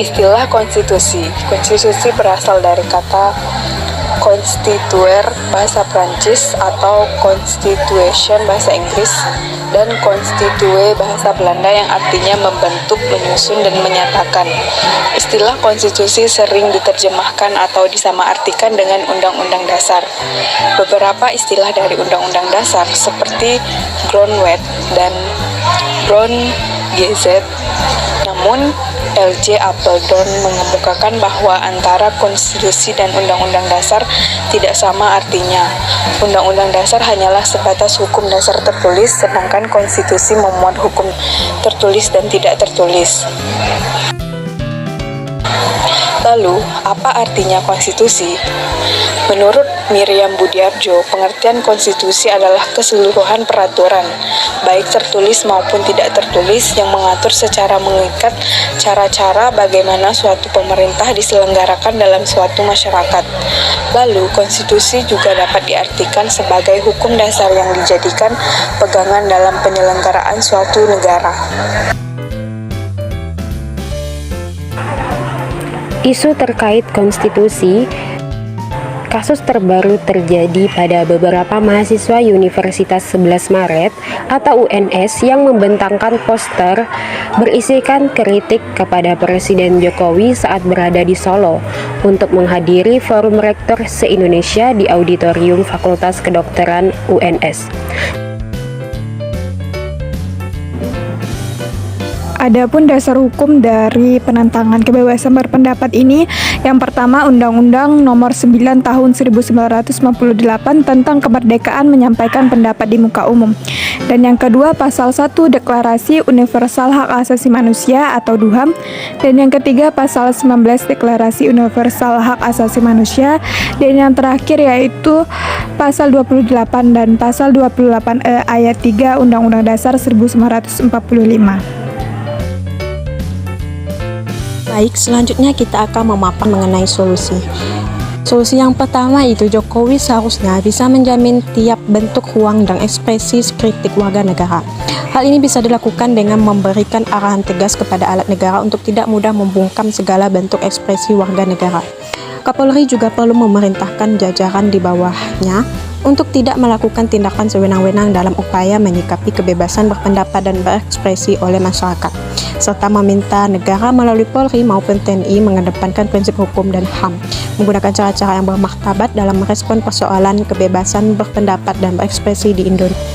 Istilah konstitusi. Konstitusi berasal dari kata constituer bahasa Prancis atau constitution bahasa Inggris dan constitue bahasa Belanda yang artinya membentuk, menyusun, dan menyatakan. Istilah konstitusi sering diterjemahkan atau disamaartikan dengan undang-undang dasar. Beberapa istilah dari undang-undang dasar seperti Grondwet dan Grondgesetz. Namun, L.J. Apeldoorn mengemukakan bahwa antara konstitusi dan undang-undang dasar tidak sama artinya. Undang-undang dasar hanyalah sebatas hukum dasar tertulis, sedangkan konstitusi memuat hukum tertulis dan tidak tertulis. Lalu, apa artinya konstitusi? Menurut Miriam Budiarjo, pengertian konstitusi adalah keseluruhan peraturan, baik tertulis maupun tidak tertulis, yang mengatur secara mengikat cara-cara bagaimana suatu pemerintah diselenggarakan dalam suatu masyarakat. Lalu, konstitusi juga dapat diartikan sebagai hukum dasar yang dijadikan pegangan dalam penyelenggaraan suatu negara. Isu terkait konstitusi. Kasus terbaru terjadi pada beberapa mahasiswa Universitas 11 Maret atau UNS yang membentangkan poster berisikan kritik kepada Presiden Jokowi saat berada di Solo untuk menghadiri Forum Rektor se-Indonesia di Auditorium Fakultas Kedokteran UNS. Adapun dasar hukum dari penentangan kebebasan berpendapat ini, yang pertama Undang-Undang Nomor 9 Tahun 1958 tentang kemerdekaan menyampaikan pendapat di muka umum. Dan yang kedua Pasal 1 Deklarasi Universal Hak Asasi Manusia atau DUHAM. Dan yang ketiga Pasal 19 Deklarasi Universal Hak Asasi Manusia. Dan yang terakhir yaitu Pasal 28 dan Pasal 28E ayat 3 Undang-Undang Dasar 1945. Baik, selanjutnya kita akan memaparkan mengenai solusi. Solusi yang pertama itu Jokowi seharusnya bisa menjamin tiap bentuk ruang dan ekspresi kritik warga negara. Hal ini bisa dilakukan dengan memberikan arahan tegas kepada alat negara untuk tidak mudah membungkam segala bentuk ekspresi warga negara. Kapolri juga perlu memerintahkan jajaran di bawahnya untuk tidak melakukan tindakan sewenang-wenang dalam upaya menyikapi kebebasan berpendapat dan berekspresi oleh masyarakat, serta meminta negara melalui Polri maupun TNI mengedepankan prinsip hukum dan HAM, menggunakan cara-cara yang bermartabat dalam merespon persoalan kebebasan berpendapat dan berekspresi di Indonesia.